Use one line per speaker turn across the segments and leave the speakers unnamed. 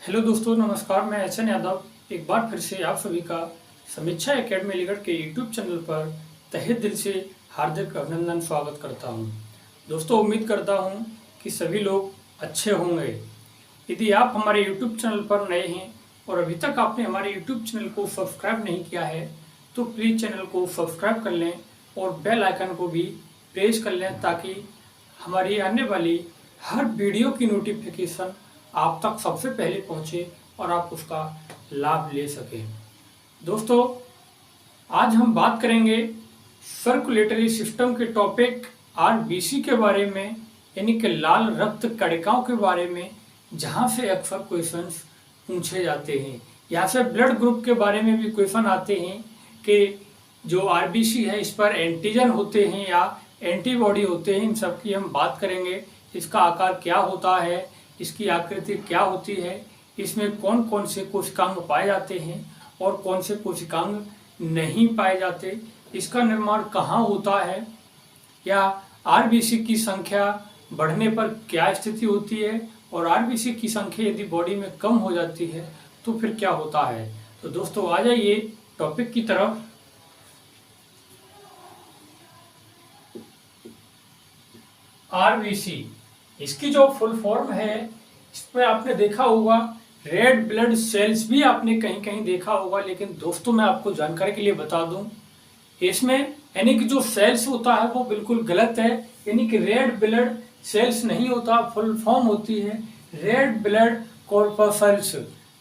Hello दोस्तों, नमस्कार। मैं एचएन यादव एक बार फिर से आप सभी का समीक्षा एकेडमी अलीगढ़ के यूट्यूब चैनल पर तहे दिल से हार्दिक अभिनंदन स्वागत करता हूं। दोस्तों, उम्मीद करता हूं कि सभी लोग अच्छे होंगे। यदि आप हमारे यूट्यूब चैनल पर नए हैं और अभी तक आपने हमारे यूट्यूब चैनल को सब्सक्राइब नहीं किया है तो प्लीज़ चैनल को सब्सक्राइब कर लें और बेल आइकन को भी प्रेस कर लें ताकि हमारी आने वाली हर वीडियो की नोटिफिकेशन आप तक सबसे पहले पहुंचे और आप उसका लाभ ले सकें। दोस्तों, आज हम बात करेंगे सर्कुलेटरी सिस्टम के टॉपिक आरबीसी के बारे में, यानी कि लाल रक्त कणिकाओं के बारे में, जहां से अक्सर क्वेश्चंस पूछे जाते हैं। यहाँ से ब्लड ग्रुप के बारे में भी क्वेश्चन आते हैं कि जो आरबीसी है इस पर एंटीजन होते हैं या एंटीबॉडी होते हैं। इन सब की हम बात करेंगे। इसका आकार क्या होता है, इसकी आकृति क्या होती है, इसमें कौन कौन से कोशिकांग पाए जाते हैं और कौन से कोशिकांग नहीं पाए जाते, इसका निर्माण कहाँ होता है, या आरबीसी की संख्या बढ़ने पर क्या स्थिति होती है और आरबीसी की संख्या यदि बॉडी में कम हो जाती है तो फिर क्या होता है। तो दोस्तों, आ जाइए टॉपिक की तरफ। आरबीसी, इसकी जो फुल फॉर्म है इसमें आपने देखा होगा रेड ब्लड सेल्स भी आपने कहीं कहीं देखा होगा, लेकिन दोस्तों मैं आपको जानकारी के लिए बता दूं इसमें यानी कि जो सेल्स होता है वो बिल्कुल गलत है। यानी कि रेड ब्लड सेल्स नहीं होता, फुल फॉर्म होती है रेड ब्लड कॉर्पसल्स।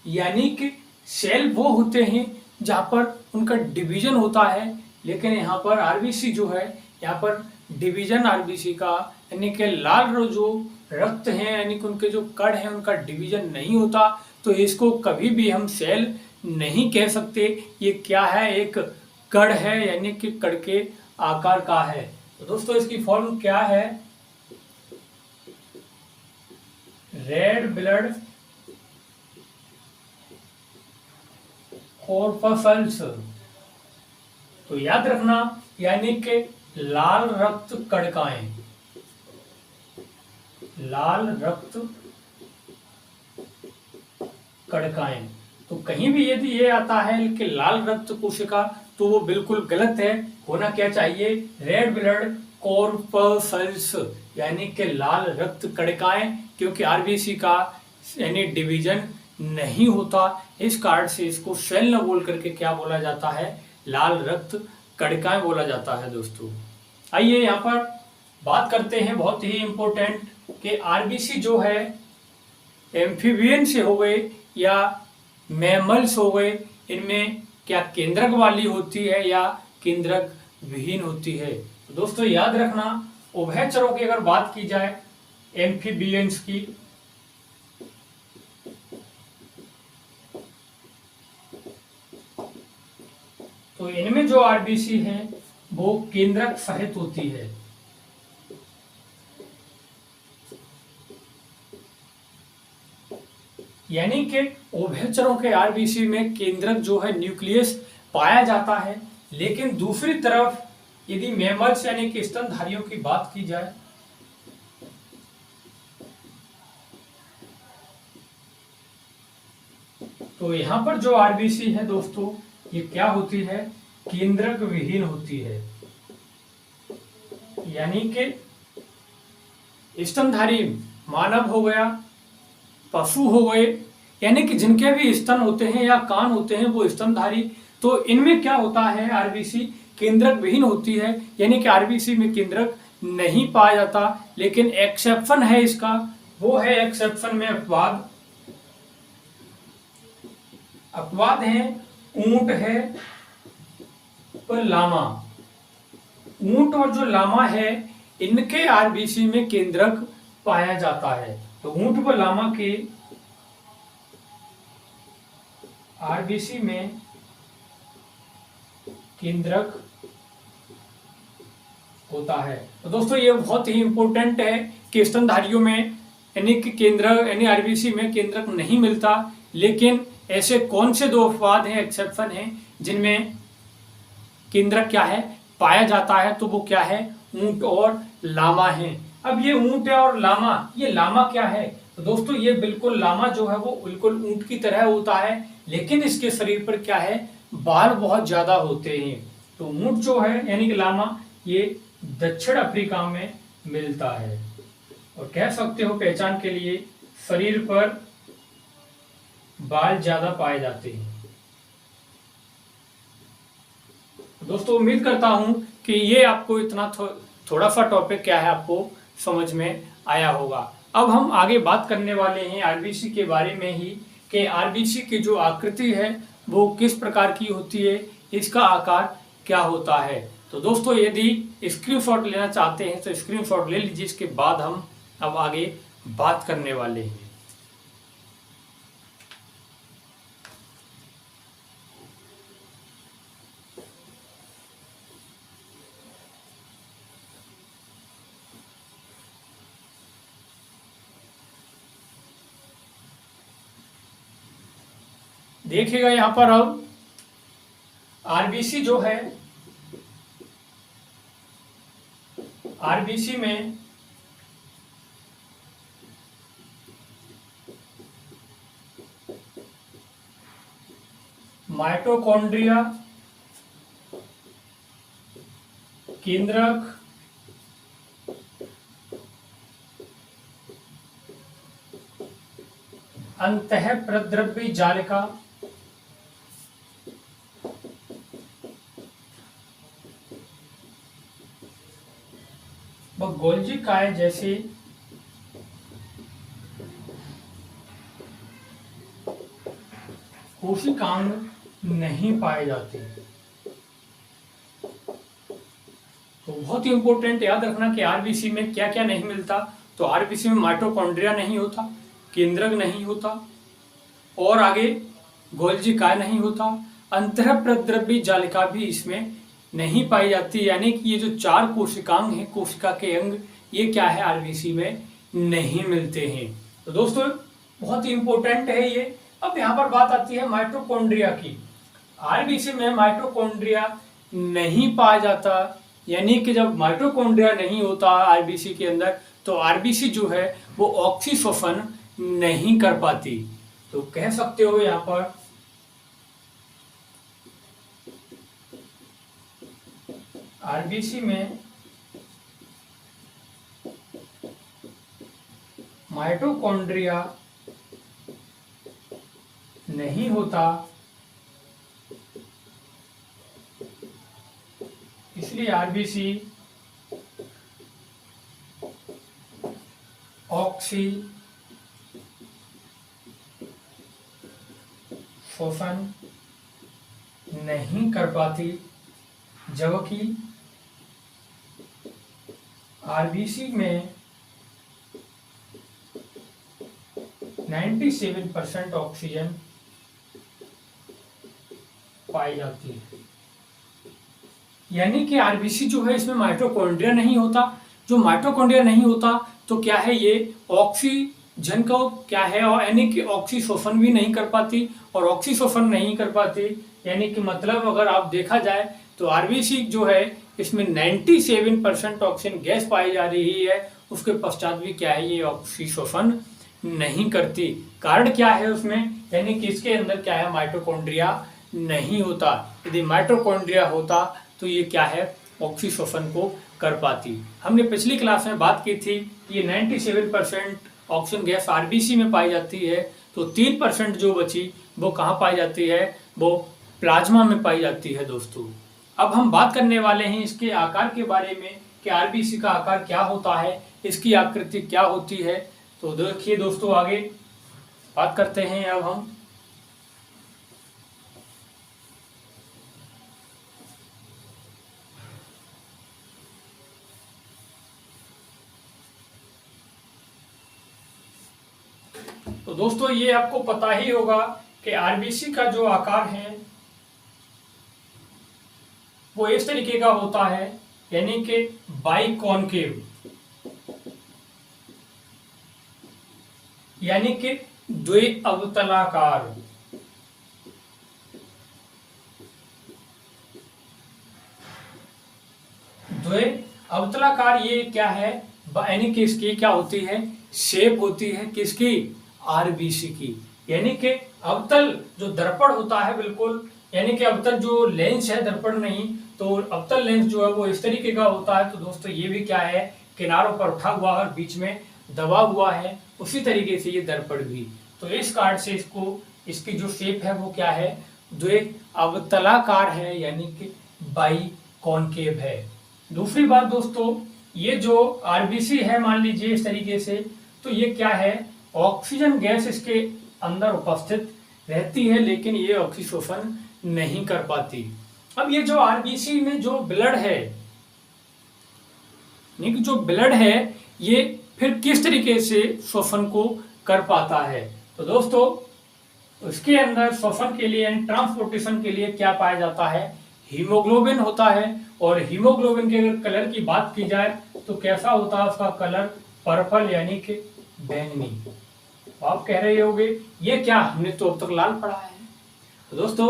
यानी कि सेल वो होते हैं जहाँ पर उनका डिवीजन होता है, लेकिन यहाँ पर आरबीसी जो है यहाँ पर डिवीजन आरबीसी का यानी कि लाल जो रक्त है यानी कि उनके जो कण है उनका डिवीजन नहीं होता, तो इसको कभी भी हम सेल नहीं कह सकते। ये क्या है, एक कण है यानी कि कण के आकार का है। तो दोस्तों, इसकी फॉर्म क्या है, रेड ब्लड कॉर्पसल्स। तो याद रखना, यानी कि लाल रक्त कणिकाएं, लाल रक्त कणिकाएं। तो कहीं भी यदि ये आता है कि लाल रक्त कोशिका तो वो बिल्कुल गलत है। होना क्या चाहिए, रेड ब्लड कॉर्पसल्स यानी कि लाल रक्त कणिकाएं, क्योंकि आरबीसी का यानी डिवीजन नहीं होता। इस कारण से इसको सेल न बोल करके क्या बोला जाता है, लाल रक्त कणिकाएं बोला जाता है। दोस्तों, आइए यहाँ पर बात करते हैं बहुत ही इंपॉर्टेंट कि आरबीसी जो है एम्फीबियन से हो गए या मैमल्स हो गए, इनमें क्या केंद्रक वाली होती है या केंद्रक विहीन होती है। तो दोस्तों याद रखना, उभयचरों की अगर बात की जाए एम्फीबियंस की, तो इनमें जो आरबीसी है वो केंद्रक सहित होती है। यानी कि उभयचरों के आरबीसी में केंद्रक जो है न्यूक्लियस पाया जाता है, लेकिन दूसरी तरफ यदि मैमल्स यानी कि स्तनधारियों की बात की जाए तो यहां पर जो आरबीसी है दोस्तों ये क्या होती है, केंद्रक विहीन होती है। यानी कि स्तनधारी मानव हो गया, पशु हो गए, यानी कि जिनके भी स्तन होते हैं या कान होते हैं वो स्तनधारी, तो इनमें क्या होता है, आरबीसी केंद्रक विहीन होती है। यानी कि आरबीसी में केंद्रक नहीं पाया जाता। लेकिन एक्सेप्शन है इसका, वो है एक्सेप्शन में अपवाद। अपवाद है ऊंट है और लामा। ऊंट और जो लामा है इनके आरबीसी में केंद्रक पाया जाता है। तो ऊंट व लामा के आरबीसी में केंद्रक होता है। तो दोस्तों ये बहुत ही इंपॉर्टेंट है कि स्तनधारियों में यानी कि केंद्रक यानी आरबीसी में केंद्रक नहीं मिलता। लेकिन ऐसे कौन से दो अपवाद हैं, एक्सेप्शन हैं, जिनमें केंद्रक क्या है, पाया जाता है, तो वो क्या है, ऊंट और लामा है। अब ये ऊंट और लामा, ये लामा क्या है, तो दोस्तों ये बिल्कुल लामा जो है वो बिल्कुल ऊंट की तरह होता है, लेकिन इसके शरीर पर क्या है, बाल बहुत ज्यादा होते हैं। तो ऊंट जो है यानी कि लामा, ये दक्षिण अफ्रीका में मिलता है। और कह सकते हो पहचान के लिए शरीर पर बाल ज्यादा पाए जाते हैं। दोस्तों उम्मीद करता हूं कि ये आपको इतना थोड़ा सा टॉपिक क्या है आपको समझ में आया होगा। अब हम आगे बात करने वाले हैं आरबीसी के बारे में ही, कि आरबीसी की जो आकृति है वो किस प्रकार की होती है, इसका आकार क्या होता है। तो दोस्तों यदि स्क्रीनशॉट लेना चाहते हैं तो स्क्रीनशॉट ले लीजिए, इसके बाद हम अब आगे बात करने वाले हैं। देखिएगा यहां पर अब आरबीसी जो है, आरबीसी में माइटोकॉन्ड्रिया, केंद्रक, अंतःप्रद्रव्य जालिका, व गोल्जी काय जैसे कोशिकांग नहीं पाए जाते। तो बहुत ही इंपॉर्टेंट याद रखना कि आरबीसी में क्या क्या नहीं मिलता। तो आरबीसी में माइटोकॉन्ड्रिया नहीं होता, केंद्रक नहीं होता, और आगे गोल्जी काय नहीं होता, अंतःप्रद्रव्य जालिका भी इसमें नहीं पाई जाती। यानी कि ये जो 4 कोशिकांग हैं, कोशिका के अंग, ये क्या है, आरबीसी में नहीं मिलते हैं। तो दोस्तों बहुत ही इंपॉर्टेंट है ये। अब यहाँ पर बात आती है माइटोकॉन्ड्रिया की। आरबीसी में माइटोकॉन्ड्रिया नहीं पाया जाता, यानी कि जब माइटोकॉन्ड्रिया नहीं होता आरबीसी के अंदर, तो आरबीसी जो है वो ऑक्सीशोषण नहीं कर पाती। तो कह सकते हो यहाँ पर आरबीसी में माइटोकॉन्ड्रिया नहीं होता, इसलिए आरबीसी ऑक्सीशोषण नहीं कर पाती, जबकि आरबीसी में 97% ऑक्सीजन पाई जाती है। यानी कि आरबीसी जो है इसमें माइटोकॉन्ड्रिया नहीं होता। जो माइटोकॉन्ड्रिया नहीं होता तो क्या है, ये ऑक्सीजन को क्या है, और यानी कि ऑक्सीशोषण भी नहीं कर पाती, और ऑक्सीशोषण नहीं कर पाती यानी कि मतलब अगर आप देखा जाए तो आरबीसी जो है इसमें 97% ऑक्सीजन गैस पाई जा रही है, उसके पश्चात भी क्या है, ये ऑक्सीशोषण नहीं करती। कारण क्या है उसमें, यानी कि इसके अंदर क्या है, माइटोकॉन्ड्रिया नहीं होता। यदि माइटोकॉन्ड्रिया होता तो ये क्या है, ऑक्सीशोषण को कर पाती। हमने पिछली क्लास में बात की थी, ये 97% ऑक्सीजन गैस आरबीसी में पाई जाती है, तो 3% जो बची वो कहाँ पाई जाती है, वो प्लाज्मा में पाई जाती है। दोस्तों अब हम बात करने वाले हैं इसके आकार के बारे में कि आरबीसी का आकार क्या होता है, इसकी आकृति क्या होती है। तो देखिए दोस्तों आगे बात करते हैं अब हम। तो दोस्तों ये आपको पता ही होगा कि आरबीसी का जो आकार है वो इस तरीके का होता है, यानी कि बाइकॉनकेव, यानी कि द्विअवतलाकार। द्विअवतलाकार ये क्या है, यानी कि इसकी क्या होती है, शेप होती है किसकी, आरबीसी की। यानी कि अवतल जो दर्पण होता है बिल्कुल, यानी कि अवतल जो लेंस है, दर्पण नहीं, तो अवतल लेंस जो है वो इस तरीके का होता है। तो दोस्तों ये भी क्या है, किनारों पर उठा हुआ और बीच में दबा हुआ है, उसी तरीके से ये दर्पण भी। तो इस कार्ड से इसको, इसकी जो शेप है वो क्या है, जो अवतलाकार है, यानी कि बाई कॉनकेव है। दूसरी बात दोस्तों, ये जो आरबीसी है मान लीजिए इस तरीके से, तो ये क्या है, ऑक्सीजन गैस इसके अंदर उपस्थित रहती है, लेकिन ये ऑक्सीशोषण नहीं कर पाती। अब ये जो आरबीसी में जो ब्लड है, यानी कि जो ब्लड है, ये फिर किस तरीके से श्वसन को कर पाता है। तो दोस्तों उसके अंदर श्वसन के लिए, ट्रांसपोर्टेशन के लिए क्या पाया जाता है, हीमोग्लोबिन होता है। और हीमोग्लोबिन के अगर कलर की बात की जाए तो कैसा होता है उसका कलर, पर्पल यानी कि बैंगनी। आप कह रहे होंगे ये क्या, हमने तो अब तक लाल पढ़ा है। तो दोस्तों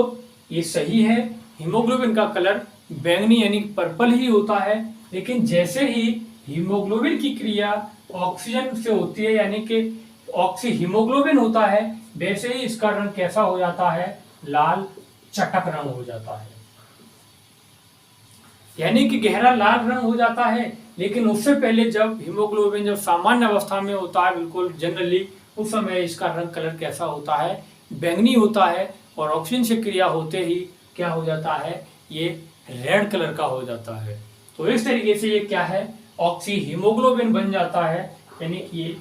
ये सही है, हीमोग्लोबिन का कलर बैंगनी यानी पर्पल ही होता है। लेकिन जैसे ही हीमोग्लोबिन की क्रिया ऑक्सीजन से होती है, यानी कि ऑक्सी हीमोग्लोबिन होता है, वैसे ही इसका रंग कैसा हो जाता है, लाल चटक रंग हो जाता है, यानी कि गहरा लाल रंग हो जाता है। लेकिन उससे पहले जब हीमोग्लोबिन जब सामान्य अवस्था में होता है, बिल्कुल जनरली, उस समय इसका रंग कलर कैसा होता है, बैंगनी होता है। और ऑक्सीजन से क्रिया होते ही क्या हो जाता है, ये रेड कलर का हो जाता है। तो इस तरीके से ये क्या है, ऑक्सी हीमोग्लोबिन बन जाता है, यानी कि ये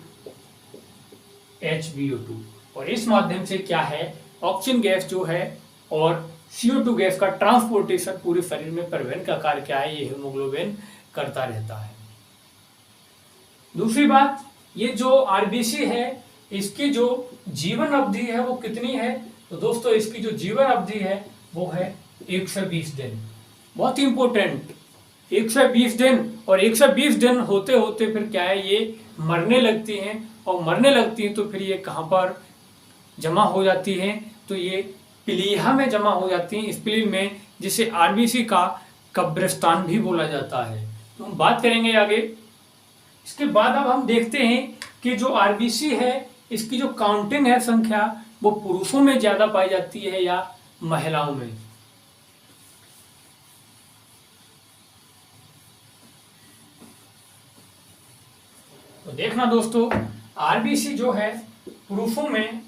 HbO2। और इस माध्यम से क्या है, ऑक्सीजन गैस जो है और CO2 गैस का ट्रांसपोर्टेशन पूरे शरीर में परिवहन का कार्य क्या है, ये हीमोग्लोबिन करता रहता है। दूसरी बात, ये जो आरबीसी है, इसकी जो जीवन अवधि है वो कितनी है। तो दोस्तों इसकी जो जीवन अवधि है वो है 120 दिन। बहुत इंपॉर्टेंट, 120 दिन। और 120 दिन होते होते फिर क्या है, ये मरने लगती हैं। और मरने लगती हैं तो फिर ये कहाँ पर जमा हो जाती हैं, तो ये प्लीहा में जमा हो जाती हैं, इस प्लीन में, जिसे आरबीसी का कब्रिस्तान भी बोला जाता है। तो हम बात करेंगे आगे। इसके बाद अब हम देखते हैं कि जो आरबीसी है, इसकी जो काउंटिंग है, संख्या, वो पुरुषों में ज्यादा पाई जाती है या महिलाओं में। तो देखना दोस्तों, आरबीसी जो है पुरुषों में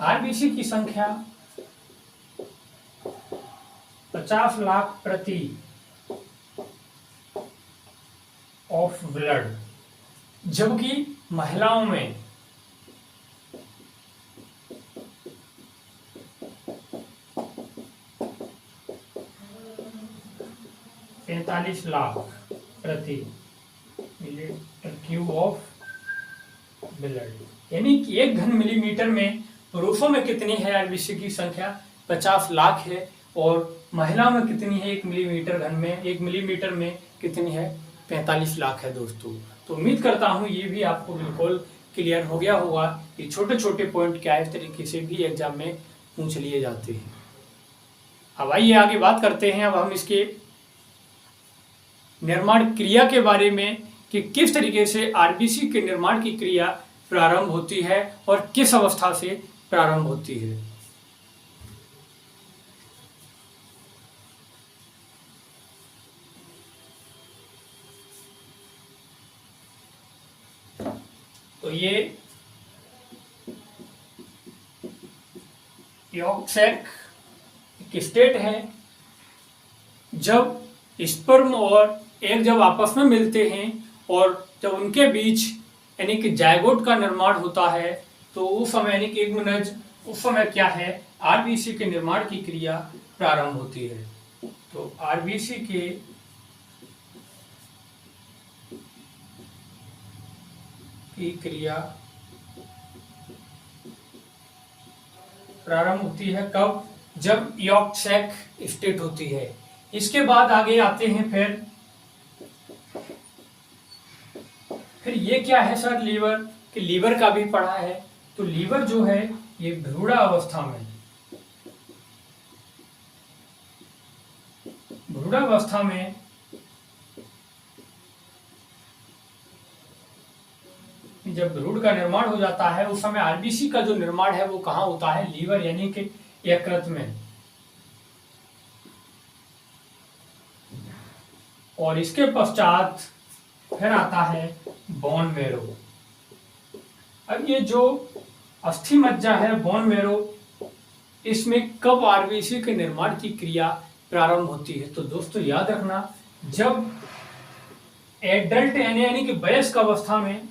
आरबीसी की संख्या 50 लाख प्रति ऑफ ब्लड, जबकि महिलाओं में 45 लाख प्रति मिलीमीटर क्यूब ऑफ ब्लड। यानी कि 1 घन मिलीमीटर में पुरुषों में कितनी है आरबीसी की संख्या, 50 लाख है। और महिलाओं में कितनी है, 1 मिलीमीटर घन में, 1 मिलीमीटर में कितनी है, 45 लाख है दोस्तों। तो उम्मीद करता हूँ ये भी आपको बिल्कुल क्लियर हो गया होगा। ये छोटे छोटे पॉइंट क्या इस तरीके से भी एग्जाम में पूछ लिए जाते हैं। अब आइए आगे बात करते हैं। अब हम इसके निर्माण क्रिया के बारे में कि किस तरीके से आरबीसी के निर्माण की क्रिया प्रारंभ होती है और किस अवस्था से प्रारंभ होती है। तो ये यॉर्क सैक एक स्टेट है। जब स्पर्म और एग जब आपस में मिलते हैं और जब उनके बीच यानी कि जायगोट का निर्माण होता है, तो उस समय यानी कि एगमनज, उस समय क्या है, आरबीसी के निर्माण की क्रिया प्रारंभ होती है। तो आरबीसी के की क्रिया प्रारंभ होती है कब, जब यॉर्क सैक स्टेट होती है। इसके बाद आगे आते हैं फिर ये क्या है सर, लीवर, कि लीवर का भी पढ़ा है। तो लीवर जो है ये भ्रूणा अवस्था में, भ्रूणावस्था में जब भ्रूण का निर्माण हो जाता है उस समय आरबीसी का जो निर्माण है वो कहाँ होता है, लीवर यानी कि यकृत में। और इसके पश्चात फिर आता है बोन मैरो। अब ये जो अस्थि मज्जा है, बोन मैरो, इसमें कब आरबीसी के निर्माण की क्रिया प्रारंभ होती है? तो दोस्तों याद रखना, जब एडल्ट यानी कि वयस्क अवस्था में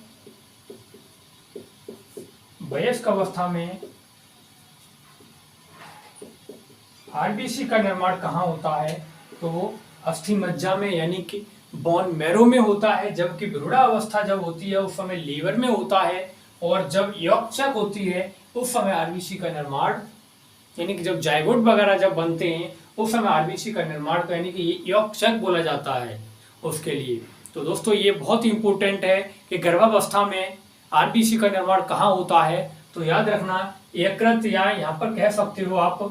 आरबीसी का निर्माण कहाँ होता है? तो अस्थि मज्जा में यानी कि बोन मैरो में होता है। जबकि भ्रूणावस्था जब होती है उस समय लीवर में होता है। और जब यौगचक होती है उस समय आरबीसी का निर्माण यानी कि जब जायगोट वगैरह जब बनते हैं उस समय आरबीसी का निर्माण यानी कि यौगचक बोला जाता है उसके लिए। तो दोस्तों ये बहुत इंपॉर्टेंट है कि गर्भावस्था में आरबीसी का निर्माण कहाँ होता है। तो याद रखना, यकृत या यहाँ पर कह सकते हो आप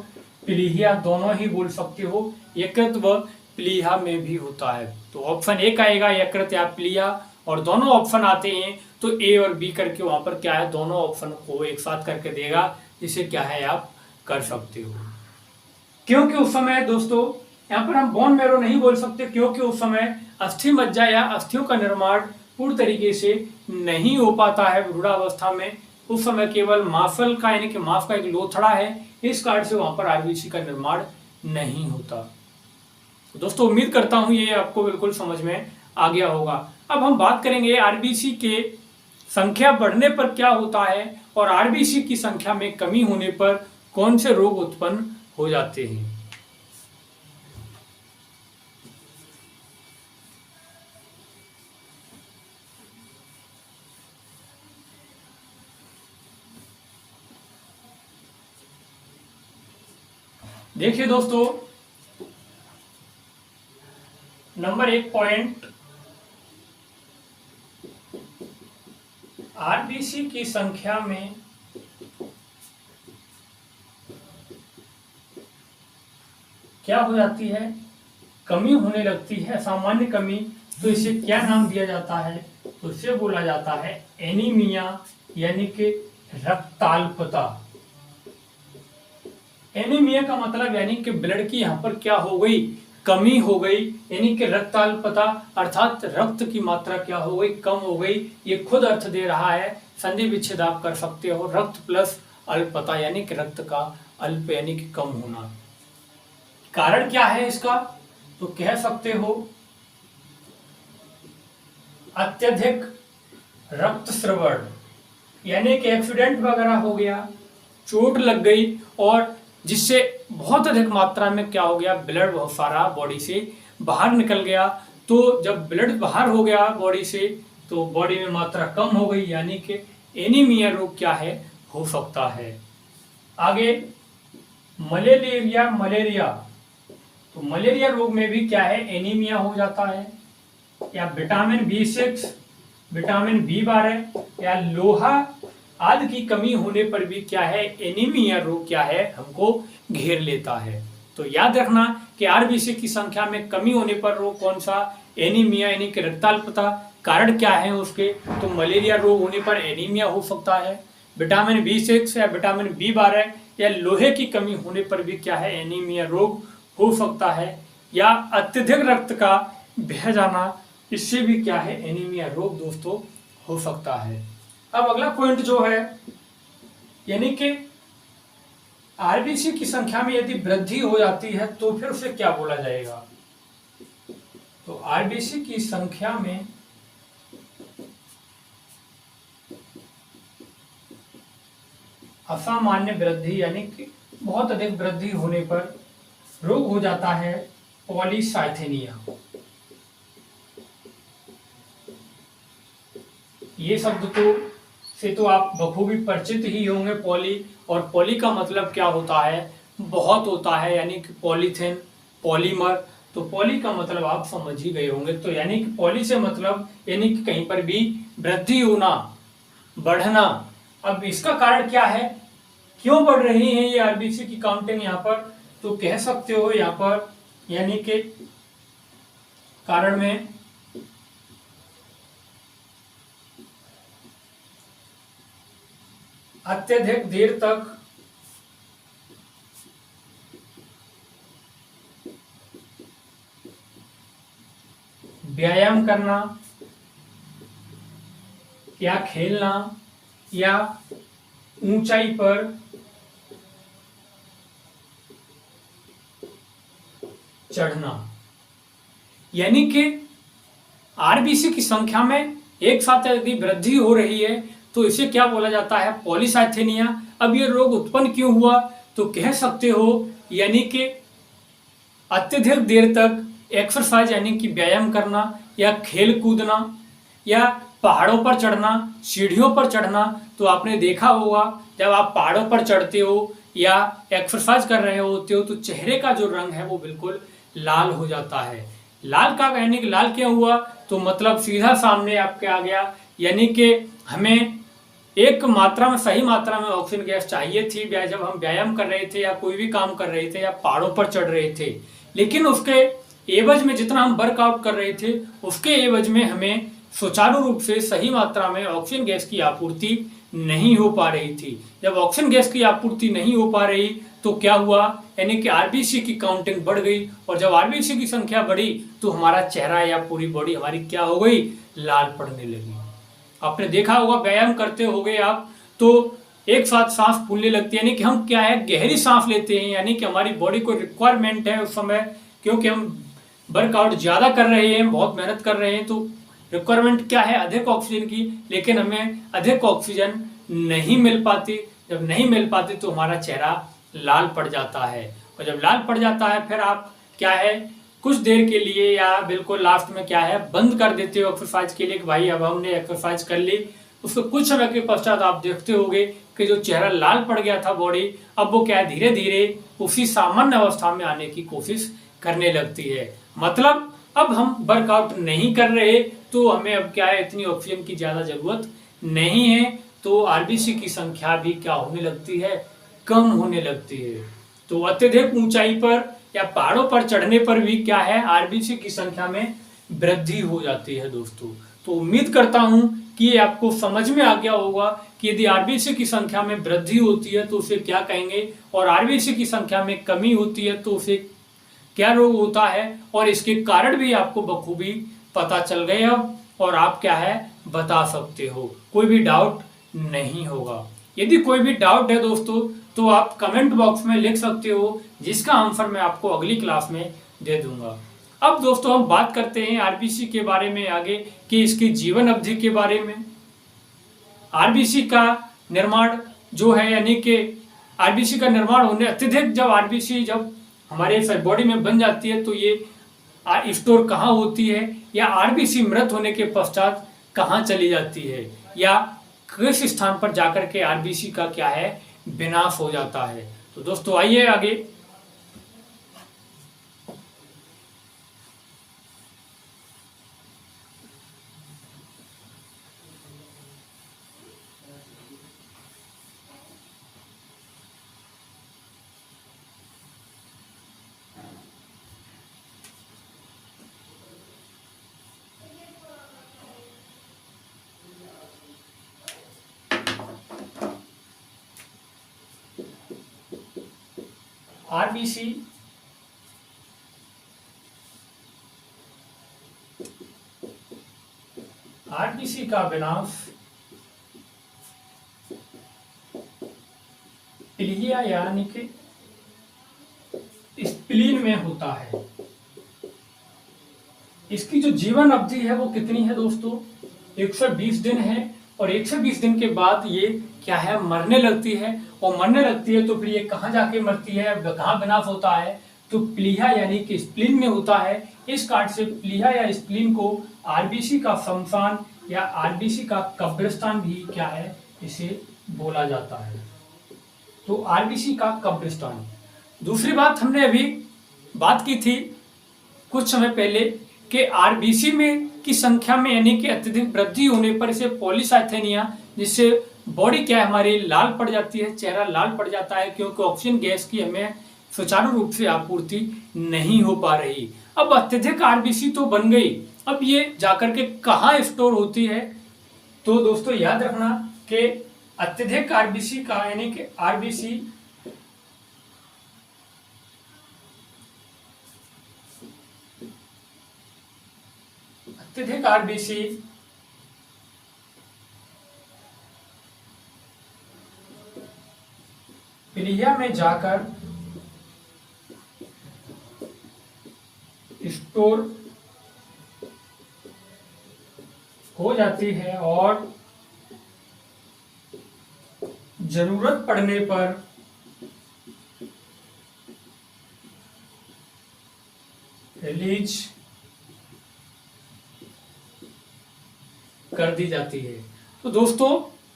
प्लीहा, दोनों ही बोल सकते हो, यकृत व प्लीहा में भी होता है। तो ऑप्शन ए का आएगा यकृत या प्लीहा, और दोनों ऑप्शन आते हैं तो ए और बी करके वहां पर क्या है, दोनों ऑप्शन को एक साथ करके देगा, जिसे क्या है आप कर सकते हो। क्योंकि उस समय दोस्तों यहाँ पर हम बोन मैरो नहीं बोल सकते, क्योंकि उस समय अस्थि मज्जा या अस्थियों का निर्माण पूर्ण तरीके से नहीं हो पाता है भ्रूणावस्था में। उस समय केवल मांसल का यानी कि मांस का एक लोथड़ा है, इस कारण से वहां पर आरबीसी का निर्माण नहीं होता। दोस्तों उम्मीद करता हूं ये आपको बिल्कुल समझ में आ गया होगा। अब हम बात करेंगे आरबीसी के संख्या बढ़ने पर क्या होता है और आरबीसी की संख्या में कमी होने पर कौन से रोग उत्पन्न हो जाते हैं। देखिए दोस्तों, नंबर 1 पॉइंट, आरबीसी की संख्या में क्या हो जाती है, कमी होने लगती है, सामान्य कमी। तो इसे क्या नाम दिया जाता है? तो इसे बोला जाता है एनीमिया यानी कि रक्ताल्पता। एनीमिया का मतलब यानी कि ब्लड की यहाँ पर क्या हो गई, कमी हो गई, यानी कि रक्ताल्पता अर्थात रक्त की मात्रा क्या हो गई, कम हो गई। ये खुद अर्थ दे रहा है, संधि विच्छेद आप कर सकते हो, रक्त प्लस अल्पता यानी कि रक्त का अल्प यानी कि कम होना। कारण क्या है इसका? तो कह सकते हो अत्यधिक रक्त स्रवण, यानी कि एक्सीडेंट वगैरह हो गया, चोट लग गई और जिससे बहुत अधिक मात्रा में क्या हो गया, ब्लड बहुत सारा बॉडी से बाहर निकल गया। तो जब ब्लड बाहर हो गया बॉडी से तो बॉडी में मात्रा कम हो गई, यानी कि एनीमिया रोग क्या है, हो सकता है। आगे मलेरिया, तो मलेरिया रोग में भी क्या है, एनीमिया हो जाता है। या विटामिन B6, विटामिन B12 या लोहा आदि की कमी होने पर भी क्या है, एनीमिया रोग क्या है, हमको घेर लेता है। तो याद रखना कि आरबीसी की संख्या में कमी होने पर रोग कौन सा, एनीमिया यानी कि रक्ताल्पता। कारण क्या है उसके, तो मलेरिया रोग होने पर एनीमिया हो सकता है, विटामिन B6 या विटामिन B12 या लोहे की कमी होने पर भी क्या है, एनीमिया रोग हो सकता है। या अत्यधिक रक्त का बह जाना, इससे भी क्या है, एनीमिया रोग दोस्तों हो सकता है। अब अगला पॉइंट जो है, यानी कि आरबीसी की संख्या में यदि वृद्धि हो जाती है तो फिर उसे क्या बोला जाएगा? तो आरबीसी की संख्या में असामान्य वृद्धि यानी कि बहुत अधिक वृद्धि होने पर रोग हो जाता है पॉलीसाइथेनिया। ये शब्द तो आप बखूबी परिचित ही होंगे, पॉली। और पॉली का मतलब क्या होता है, बहुत होता है, यानी कि पॉलीथेन, पॉलीमर। तो पॉली का मतलब आप समझ ही गए होंगे। तो यानी कि पॉली से मतलब यानी कि कहीं पर भी वृद्धि होना, बढ़ना। अब इसका कारण क्या है, क्यों बढ़ रही है ये आरबीसी की काउंटिंग यहाँ पर? तो कह सकते हो यहाँ पर यानी कि कारण में अत्यधिक देर तक व्यायाम करना या खेलना या ऊंचाई पर चढ़ना, यानी कि आरबीसी की संख्या में एक साथ यदि वृद्धि हो रही है तो इसे क्या बोला जाता है, पॉलीसाइथेनिया। अब ये रोग उत्पन्न क्यों हुआ, तो कह सकते हो यानी कि अत्यधिक देर तक एक्सरसाइज यानी कि व्यायाम करना या खेल कूदना या पहाड़ों पर चढ़ना, सीढ़ियों पर चढ़ना। तो आपने देखा होगा जब आप पहाड़ों पर चढ़ते हो या एक्सरसाइज कर रहे होते हो तो चेहरे का जो रंग है वो बिल्कुल लाल हो जाता है। लाल का यानी कि लाल क्या हुआ, तो मतलब सीधा सामने आपके आ गया, यानी कि हमें एक मात्रा में, सही मात्रा में ऑक्सीजन गैस चाहिए थी जब हम व्यायाम कर रहे थे या कोई भी काम कर रहे थे या पहाड़ों पर चढ़ रहे थे, लेकिन उसके एवज में जितना हम वर्कआउट कर रहे थे उसके एवज में हमें सुचारू रूप से सही मात्रा में ऑक्सीजन गैस की आपूर्ति नहीं हो पा रही थी। जब ऑक्सीजन गैस की आपूर्ति नहीं हो पा रही तो क्या हुआ, यानी कि आरबीसी की काउंटिंग बढ़ गई, और जब आरबीसी की संख्या बढ़ी तो हमारा चेहरा या पूरी बॉडी हमारी क्या हो गई, लाल पड़ने लगी। आपने देखा होगा व्यायाम करते होगे आप तो एक साथ सांस फूलने लगती है, यानी कि हम क्या है, गहरी सांस लेते हैं, यानी कि हमारी बॉडी को रिक्वायरमेंट है उस समय, क्योंकि हम वर्कआउट ज्यादा कर रहे हैं, बहुत मेहनत कर रहे हैं, तो रिक्वायरमेंट क्या है, अधिक ऑक्सीजन की, लेकिन हमें अधिक ऑक्सीजन नहीं मिल पाती। जब नहीं मिल पाती तो हमारा चेहरा लाल पड़ जाता है, और जब लाल पड़ जाता है फिर आप क्या है, कुछ देर के लिए या बिल्कुल लास्ट में क्या है, बंद कर देते हो एक्सरसाइज के लिए कि भाई अब हमने एक्सरसाइज कर ली। उसको कुछ समय के पश्चात आप देखते होगे कि जो चेहरा लाल पड़ गया था बॉडी, अब वो क्या है, धीरे धीरे उसी सामान्य अवस्था में आने की कोशिश करने लगती है। मतलब अब हम वर्कआउट नहीं कर रहे तो हमें अब क्या है, इतनी ऑक्सीजन की ज्यादा जरूरत नहीं है, तो आरबीसी की संख्या भी क्या होने लगती है, कम होने लगती है। तो अत्यधिक ऊंचाई पर या पहाड़ों पर चढ़ने पर भी क्या है, आरबीसी की संख्या में वृद्धि हो जाती है दोस्तों। तो उम्मीद करता हूं कि ये आपको समझ में आ गया होगा कि यदि आरबीसी की संख्या में वृद्धि होती है तो उसे क्या कहेंगे, और आरबीसी की संख्या में कमी होती है तो उसे क्या रोग होता है, और इसके कारण भी आपको बखूबी पता चल गए अब, और आप क्या है, बता सकते हो, कोई भी डाउट नहीं होगा। यदि कोई भी डाउट है दोस्तों तो आप कमेंट बॉक्स में लिख सकते हो, जिसका आंसर मैं आपको अगली क्लास में दे दूंगा। अब दोस्तों हम बात करते हैं आरबीसी के बारे में आगे, कि इसकी जीवन अवधि के बारे में। आरबीसी का निर्माण जो है, यानी कि आरबीसी का निर्माण होने अत्यधिक, जब आरबीसी जब हमारे बॉडी में बन जाती है तो ये स्टोर कहाँ होती है, या आरबीसी मृत होने के पश्चात कहाँ चली जाती है, या किस स्थान पर जाकर के आरबीसी का क्या है, विनाश हो जाता है। तो दोस्तों आइए आगे। आरबीसी आरबीसी का विनाश पिलिया यानी कि स्प्लीन में होता है। इसकी जो जीवन अवधि है वो कितनी है दोस्तों, 120 दिन है, और 120 दिन के बाद ये क्या है, मरने लगती है, और मरने लगती है तो फिर ये कहाँ जाके मरती है, कहाँ विनाश होता है, तो प्लीहा यानी कि स्प्लीन में होता है। इस कार्ड से प्लीहा या स्प्लीन को आरबीसी का शमशान या आरबीसी का कब्रिस्तान भी क्या है, इसे बोला जाता है। तो आरबीसी का कब्रिस्तान। दूसरी बात हमने अभी बात की थी कुछ समय पहले कि आरबीसी में की संख्या में यानी कि अत्यधिक वृद्धि होने पर इसे पॉलीसाइथेनिया, जिससे बॉडी क्या है, हमारी लाल पड़ जाती है, चेहरा लाल पड़ जाता है, क्योंकि ऑक्सीजन गैस की हमें सुचारू रूप से आपूर्ति नहीं हो पा रही। अब अत्यधिक आरबीसी तो बन गई, अब ये जाकर के कहाँ स्टोर होती है? तो दोस्तों याद रखना कि अत्यधिक आरबीसी का यानी कि आरबीसी अत्यधिक आरबीसी प्लीहा में जाकर स्टोर हो जाती है और जरूरत पड़ने पर रिलीज कर दी जाती है। तो दोस्तों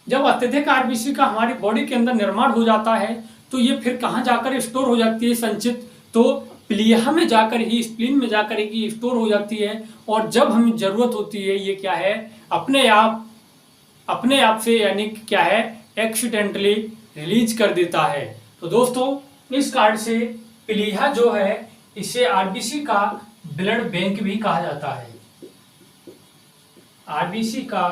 जब अत्यधिक आरबीसी का हमारी बॉडी के अंदर निर्माण हो जाता है तो ये फिर कहाँ जाकर स्टोर हो जाती है संचित? तो प्लीहा में जाकर ही, स्प्लीन में जाकर ही स्टोर हो जाती है और जब हमें जरूरत होती है ये क्या है, अपने आप से यानी क्या है, एक्सीडेंटली रिलीज कर देता है। तो दोस्तों इस कार्ड से प्लीहा जो है इसे आरबीसी का ब्लड बैंक भी कहा जाता है। आरबीसी का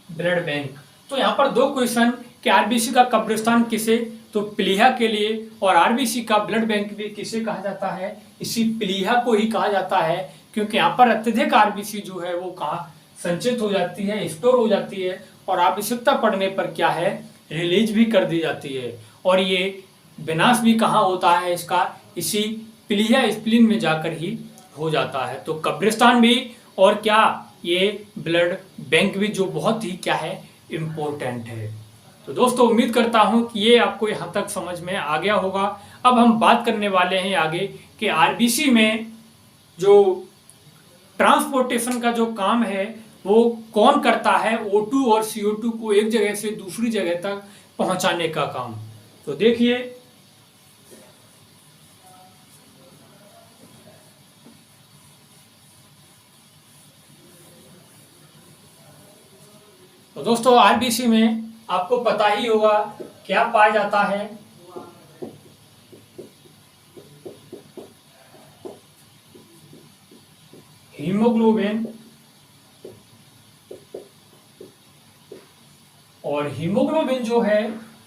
ब्लड बैंक। तो यहाँ पर दो क्वेश्चन कि आरबीसी का कब्रिस्तान किसे, तो प्लीहा के लिए, और आरबीसी का ब्लड बैंक भी किसे कहा जाता है? इसी प्लीहा को ही कहा जाता है, क्योंकि यहाँ पर अत्यधिक आरबीसी जो है वो कहाँ संचित हो जाती है, स्टोर हो जाती है और आवश्यकता पड़ने पर क्या है, रिलीज भी कर दी जाती है। और ये विनाश भी कहाँ होता है इसका, इसी प्लीहा स्प्लीन में जाकर ही हो जाता है। तो कब्रिस्तान भी और क्या, ये ब्लड बैंक भी जो बहुत ही क्या है, इम्पोर्टेंट है। तो दोस्तों उम्मीद करता हूं कि ये आपको यहाँ तक समझ में आ गया होगा। अब हम बात करने वाले हैं आगे कि आरबीसी में जो ट्रांसपोर्टेशन का जो काम है वो कौन करता है, O2 और CO2 को एक जगह से दूसरी जगह तक पहुंचाने का काम। तो देखिए तो दोस्तों आरबीसी में आपको पता ही होगा क्या पाया जाता है, हीमोग्लोबिन। और हीमोग्लोबिन जो है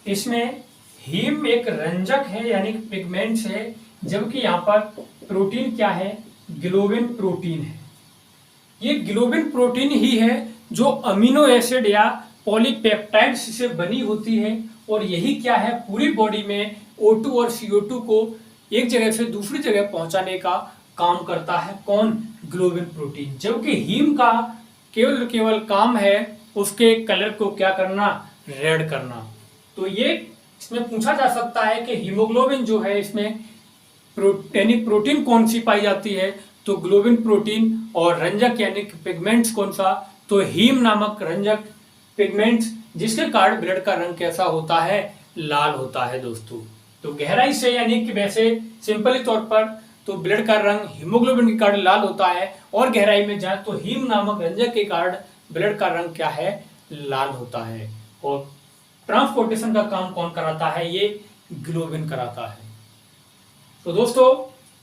इसमें हीम एक रंजक है यानी पिगमेंट्स है, जबकि यहाँ पर प्रोटीन क्या है, ग्लोबिन प्रोटीन है। ये ग्लोबिन प्रोटीन ही है जो अमीनो एसिड या पॉलीपेप्टाइड्स से बनी होती है और यही क्या है, पूरी बॉडी में O2 और CO2 को एक जगह से दूसरी जगह पहुंचाने का काम करता है। कौन? Globin protein. जबकि हीम का केवल काम है उसके कलर को क्या करना, रेड करना। तो ये इसमें पूछा जा सकता है कि हीमोग्लोबिन जो है इसमें प्रोटीन कौन सी पाई जाती है, तो ग्लोबिन प्रोटीन। और रंजक यानी कि पिगमेंट्स कौन सा, तो हीम नामक रंजक पिगमेंट्स, जिसके कारण ब्लड का रंग कैसा होता है, लाल होता है दोस्तों। तो गहराई से यानी कि वैसे सिंपली तौर पर तो ब्लड का रंग हीमोग्लोबिन के कारण लाल होता है और गहराई में जाए तो हीम नामक रंजक के कारण ब्लड का रंग क्या है, लाल होता है। और ट्रांसपोर्टेशन का काम कौन कराता है, ये ग्लोबिन कराता है। तो दोस्तों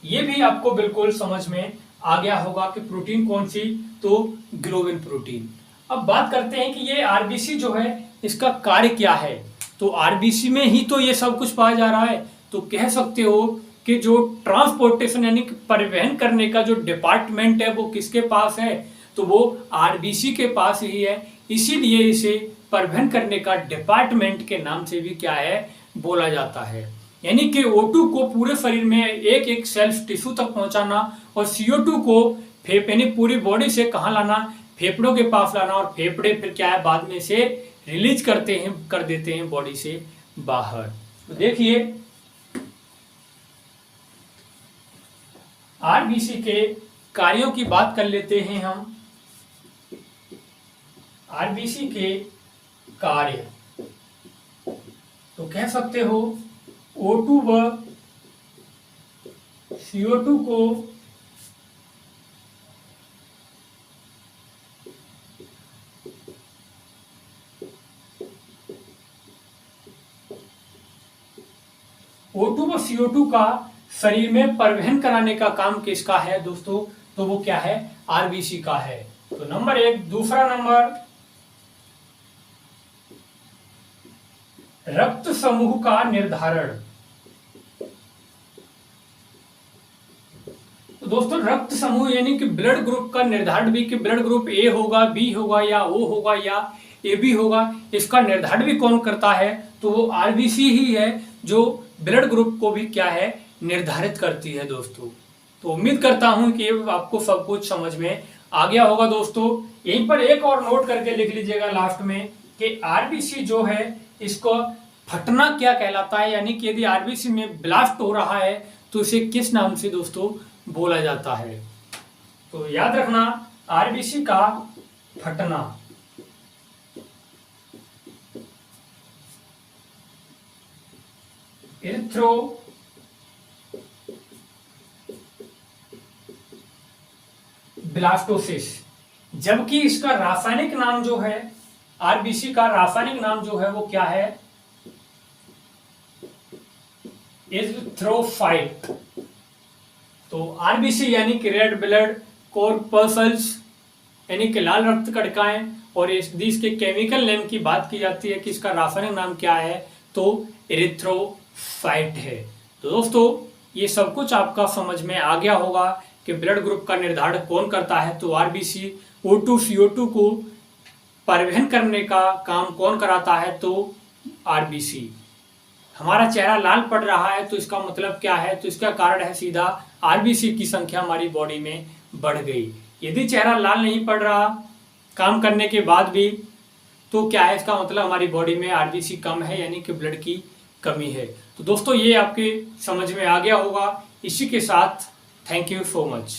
ये भी आपको बिल्कुल समझ में आ गया होगा कि प्रोटीन कौन सी, तो ग्लोबिन प्रोटीन। अब बात करते हैं कि ये आरबीसी जो है इसका कार्य क्या है। तो आरबीसी में ही तो ये सब कुछ पाया जा रहा है, तो कह सकते हो कि जो ट्रांसपोर्टेशन यानी कि परिवहन करने का जो डिपार्टमेंट है वो किसके पास है, तो वो आरबीसी के पास ही है। इसीलिए इसे परिवहन करने का डिपार्टमेंट के नाम से भी क्या है, बोला जाता है। यानी कि O2 को पूरे शरीर में एक एक सेल्स टिश्यू तक पहुंचाना और CO2 को यानी पूरी बॉडी से कहाँ लाना, फेफड़ों के पास लाना, और फेफड़े फिर क्या है, बाद में से रिलीज कर देते हैं बॉडी से बाहर। तो देखिए आरबीसी के कार्यों की बात कर लेते हैं हम। आरबीसी के कार्य तो कह सकते हो O2 व CO2 को CO2 का शरीर में परिवहन कराने का काम किसका है दोस्तों? तो वो क्या है? आरबीसी का है। तो नंबर 1। दूसरा नंबर, रक्त समूह का निर्धारण। तो दोस्तों रक्त समूह यानी कि ब्लड ग्रुप का निर्धारण भी, कि ब्लड ग्रुप ए होगा, बी होगा या ओ होगा या ए बी होगा, इसका निर्धारण भी कौन करता है? तो वो आरबीसी ही है जो ब्लड ग्रुप को भी क्या है? निर्धारित करती है दोस्तों। तो उम्मीद करता हूं कि आपको सब कुछ समझ में आ गया होगा दोस्तों। यहीं पर एक और नोट करके लिख लीजिएगा लास्ट में कि आरबीसी जो है इसको फटना क्या कहलाता है, यानी कि यदि आरबीसी में ब्लास्ट हो रहा है तो इसे किस नाम से दोस्तों बोला जाता है? तो याद रखना, आरबीसी का फटना। Erythro blastocyst. जबकि इसका रासायनिक नाम जो है, आरबीसी का रासायनिक नाम जो है वो क्या है? इरिथ्रोफाइट। तो आरबीसी यानी कि रेड ब्लड कॉर्पस्कल्स यानी कि लाल रक्त कणिकाएं, और इसके केमिकल नेम की बात की जाती है कि इसका रासायनिक नाम क्या है? तो इरिथ्रोफाइट है। तो दोस्तों ये सब कुछ आपका समझ में आ गया होगा कि ब्लड ग्रुप का निर्धारण कौन करता है। तो आरबीसी O2 CO2 को परिवहन करने का काम कौन कराता है? तो आरबीसी। हमारा चेहरा लाल पड़ रहा है तो इसका मतलब क्या है? तो इसका कारण है सीधा आरबीसी की संख्या हमारी बॉडी में बढ़ गई। यदि चेहरा लाल नहीं पड़ रहा काम करने के बाद भी, तो क्या है? इसका मतलब हमारी बॉडी में आरबीसी कम है, यानी कि ब्लड की कमी है। तो दोस्तों ये आपके समझ में आ गया होगा। इसी के साथ थैंक यू सो मच।